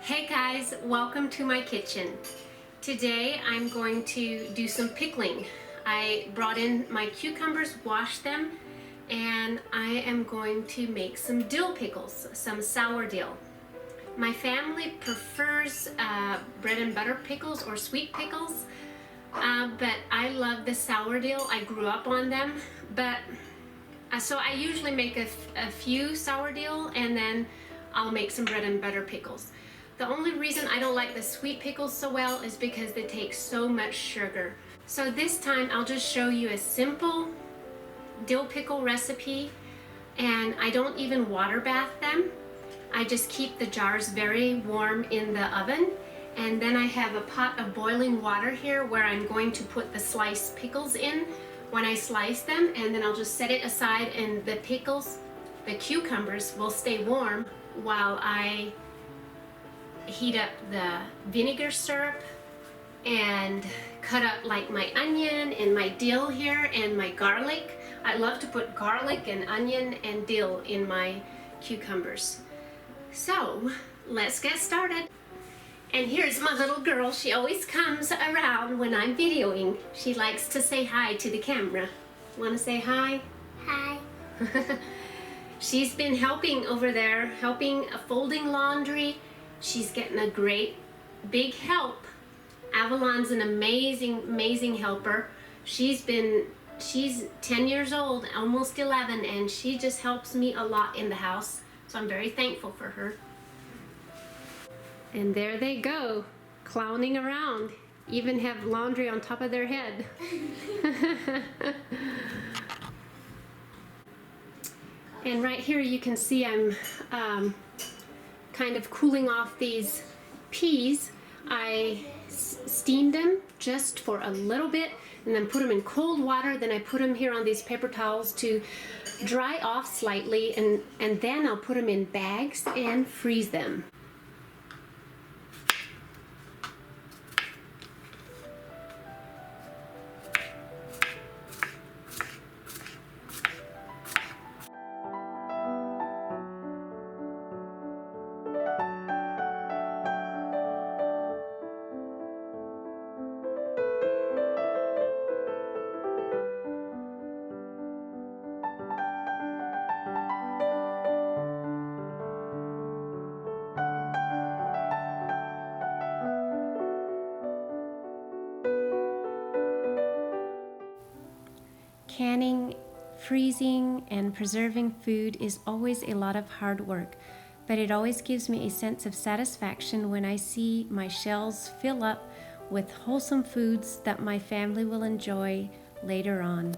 Hey guys, welcome to my kitchen. Today I'm going to do some pickling. I brought in my cucumbers, washed them, and I am going to make some dill pickles, some sour dill. My family prefers bread and butter pickles or sweet pickles, but I love the sour dill. I grew up on them, so I usually make a few sour dill and then I'll make some bread and butter pickles. The only reason I don't like the sweet pickles so well is because they take so much sugar. So this time I'll just show you a simple dill pickle recipe, and I don't even water bath them. I just keep the jars very warm in the oven, and then I have a pot of boiling water here where I'm going to put the sliced pickles in when I slice them, and then I'll just set it aside, and the cucumbers will stay warm while I heat up the vinegar syrup and cut up like my onion and my dill here and my garlic. I love to put garlic and onion and dill in my cucumbers. So let's get started. And here's my little girl. She always comes around when I'm videoing. She likes to say hi to the camera. Want to say hi? Hi. She's been helping over there, folding laundry. She's getting a great big help. Avalon's an amazing helper. She's 10 years old, almost 11, and she just helps me a lot in the house. So I'm very thankful for her. And there they go, clowning around. Even have laundry on top of their head. And right here you can see I'm kind of cooling off these peas. I steamed them just for a little bit and then put them in cold water. Then I put them here on these paper towels to dry off slightly, and then I'll put them in bags and freeze them. Canning, freezing, and preserving food is always a lot of hard work, but it always gives me a sense of satisfaction when I see my shelves fill up with wholesome foods that my family will enjoy later on.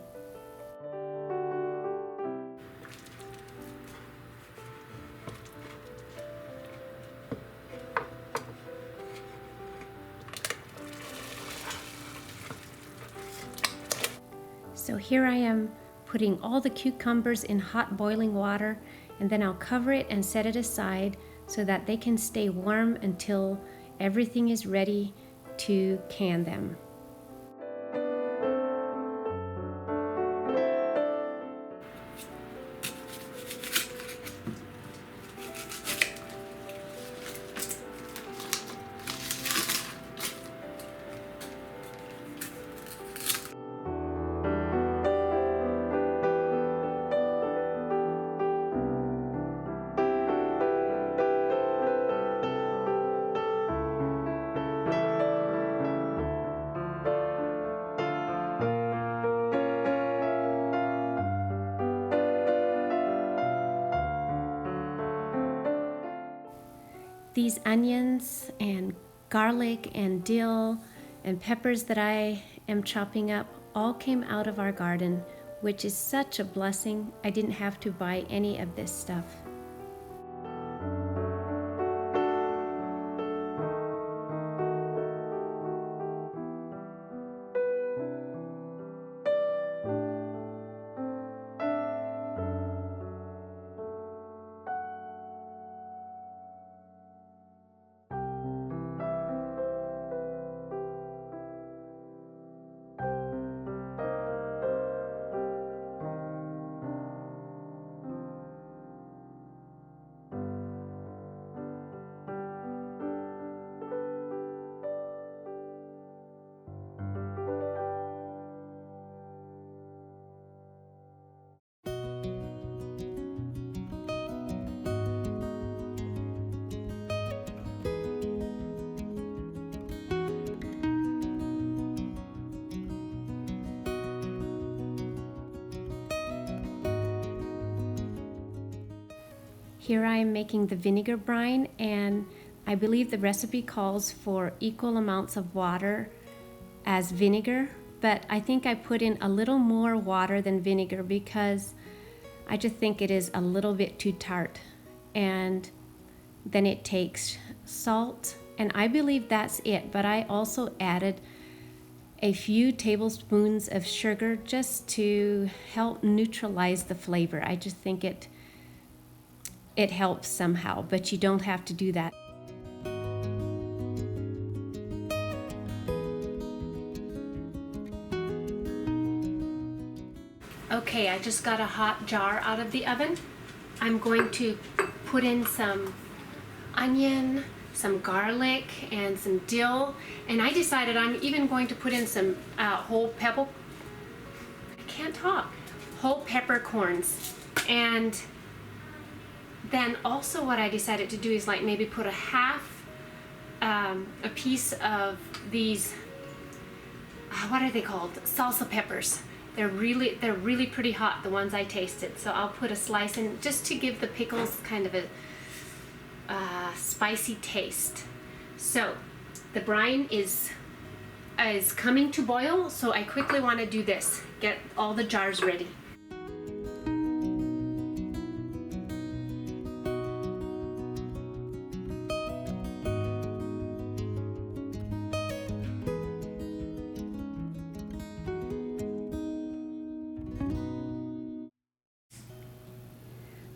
So here I am putting all the cucumbers in hot boiling water, and then I'll cover it and set it aside so that they can stay warm until everything is ready to can them. These onions and garlic and dill and peppers that I am chopping up all came out of our garden, which is such a blessing. I didn't have to buy any of this stuff. Here I am making the vinegar brine, and I believe the recipe calls for equal amounts of water as vinegar, but I think I put in a little more water than vinegar because I just think it is a little bit too tart. And then it takes salt, and I believe that's it, but I also added a few tablespoons of sugar just to help neutralize the flavor. I just think it helps somehow, but you don't have to do that. Okay, I just got a hot jar out of the oven. I'm going to put in some onion, some garlic, and some dill, and I decided I'm even going to put in some whole peppercorns. And then also what I decided to do is like maybe put a piece of these, what are they called? Salsa peppers. They're really pretty hot, the ones I tasted. So I'll put a slice in just to give the pickles kind of a spicy taste. So the brine is coming to boil, so I quickly want to do this. Get all the jars ready.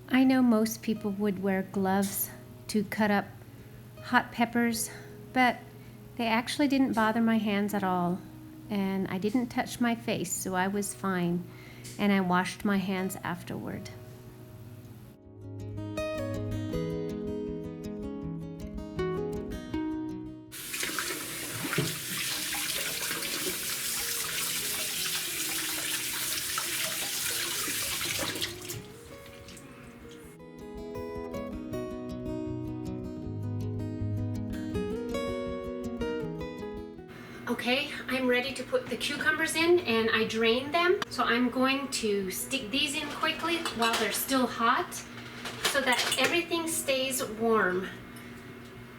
I know most people would wear gloves to cut up hot peppers, but they actually didn't bother my hands at all, and I didn't touch my face, so I was fine, and I washed my hands afterward. Okay, I'm ready to put the cucumbers in, and I drained them. So I'm going to stick these in quickly while they're still hot so that everything stays warm.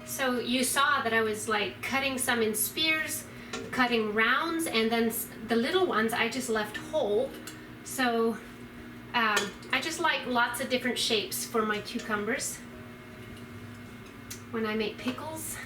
So you saw that I was like cutting some in spears, cutting rounds, and then the little ones I just left whole. So I just like lots of different shapes for my cucumbers when I make pickles.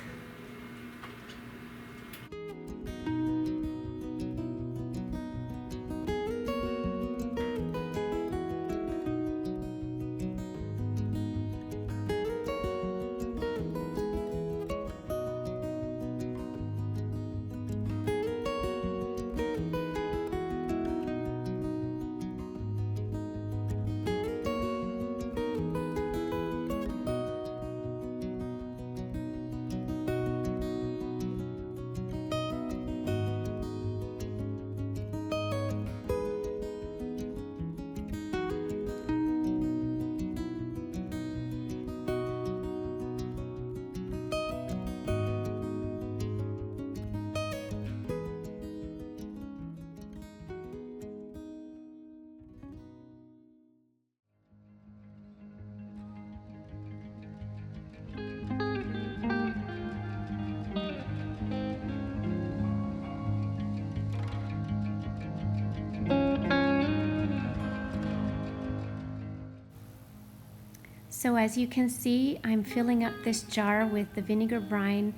So as you can see, I'm filling up this jar with the vinegar brine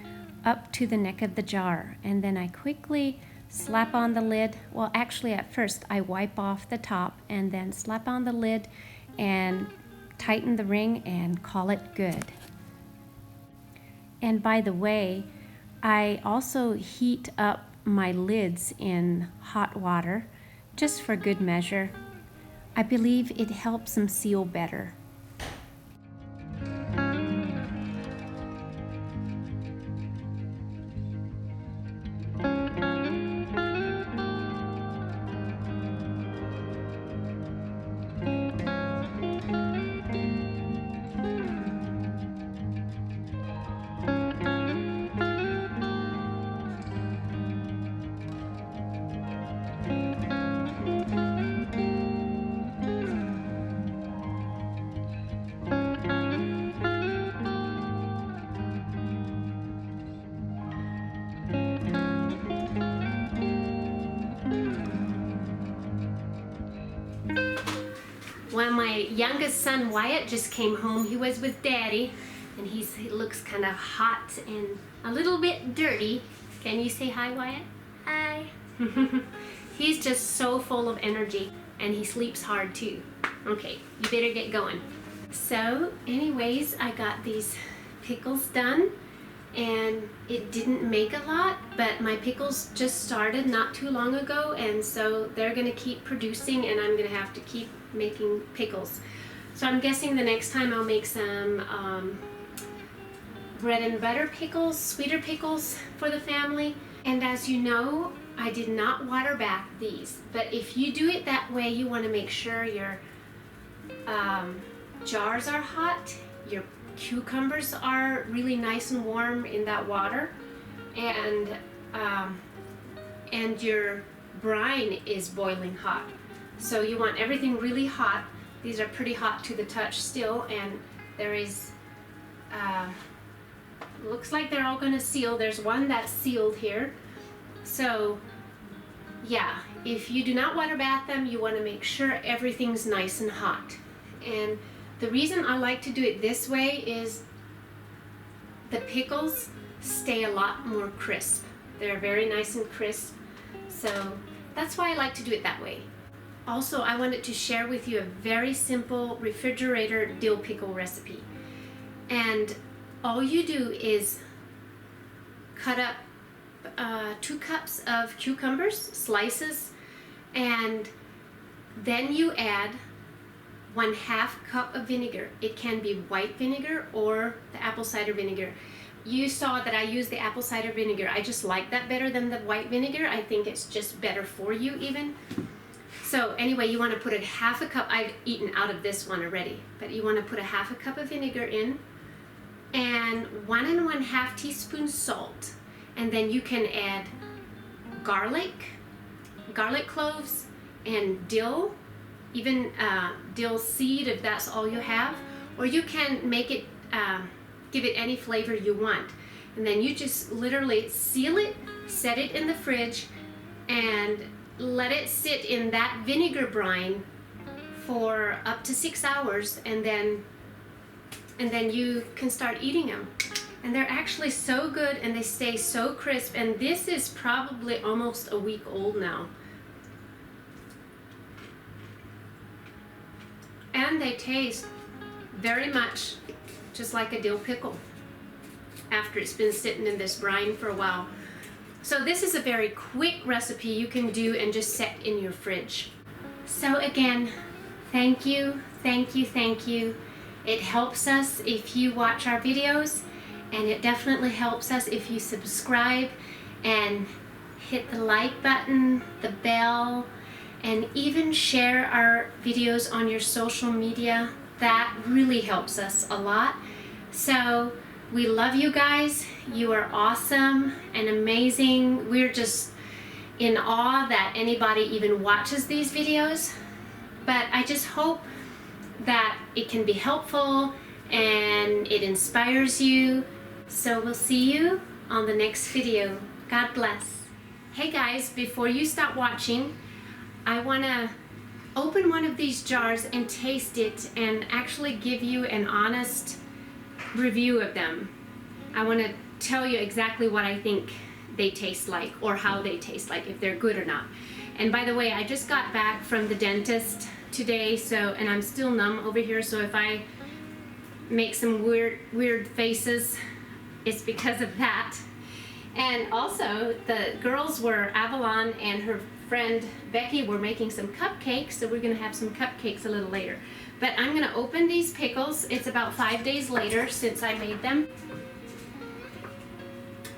up to the neck of the jar, and then I quickly slap on the lid. Well, actually at first I wipe off the top and then slap on the lid and tighten the ring and call it good. And by the way, I also heat up my lids in hot water just for good measure. I believe it helps them seal better. youngest son Wyatt just came home. He was with Daddy, and he looks kind of hot and a little bit dirty. Can you say hi, Wyatt? Hi. He's just so full of energy, and he sleeps hard too. Okay, you better get going. So anyways, I got these pickles done, and it didn't make a lot, but my pickles just started not too long ago, and so they're gonna keep producing, and I'm gonna have to keep making pickles. So I'm guessing the next time I'll make some bread and butter pickles, sweeter pickles for the family. And as you know, I did not water bath these, but if you do it that way, you want to make sure your jars are hot, your cucumbers are really nice and warm in that water, and your brine is boiling hot. So you want everything really hot. These are pretty hot to the touch still, and there is looks like they're all going to seal. There's one that's sealed here. So yeah, if you do not water bath them, you want to make sure everything's nice and hot. And the reason I like to do it this way is the pickles stay a lot more crisp. They're very nice and crisp. So that's why I like to do it that way. Also, I wanted to share with you a very simple refrigerator dill pickle recipe. And all you do is cut up 2 cups of cucumbers, slices, and then you add 1/2 cup of vinegar. It can be white vinegar or the apple cider vinegar. You saw that I used the apple cider vinegar. I just like that better than the white vinegar. I think it's just better for you even. So anyway, you want to put 1/2 cup. I've eaten out of this one already, but you want to put 1/2 cup of vinegar in, and 1 1/2 teaspoons salt. And then you can add garlic cloves, and dill, even dill seed if that's all you have, or you can make it, give it any flavor you want. And then you just literally seal it, set it in the fridge, and let it sit in that vinegar brine for up to 6 hours, and then you can start eating them. And they're actually so good, and they stay so crisp, and this is probably almost a week old now. And they taste very much just like a dill pickle after it's been sitting in this brine for a while. So this is a very quick recipe you can do and just set in your fridge. So again, thank you, thank you, thank you. It helps us if you watch our videos, and it definitely helps us if you subscribe and hit the like button, the bell, and even share our videos on your social media. That really helps us a lot. So we love you guys. You are awesome and amazing. We're just in awe that anybody even watches these videos. But I just hope that it can be helpful and it inspires you. So we'll see you on the next video. God bless. Hey guys, before you stop watching, I want to open one of these jars and taste it and actually give you an honest review of them. I want to tell you exactly what I think they taste like, or how they taste like, if they're good or not. And by the way, I just got back from the dentist today, and I'm still numb over here, so if I make some weird faces, it's because of that. And also, the girls Avalon and her friend Becky were making some cupcakes, so we're gonna have some cupcakes a little later. But I'm gonna open these pickles. It's about 5 days later since I made them.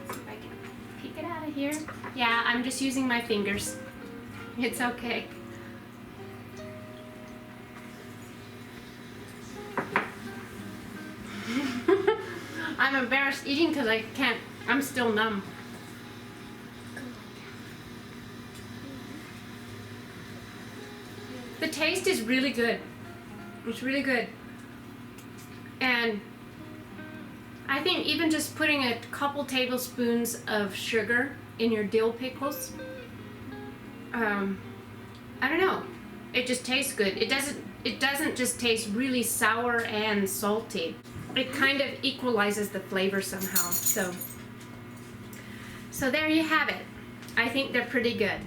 See if I can pick it out of here. Yeah, I'm just using my fingers. It's okay. I'm embarrassed eating because I can't, I'm still numb. The taste is really good. It's really good. And I think even just putting a couple tablespoons of sugar in your dill pickles, I don't know. it just tastes good. It doesn't just taste really sour and salty. It kind of equalizes the flavor somehow. So there you have it. I think they're pretty good.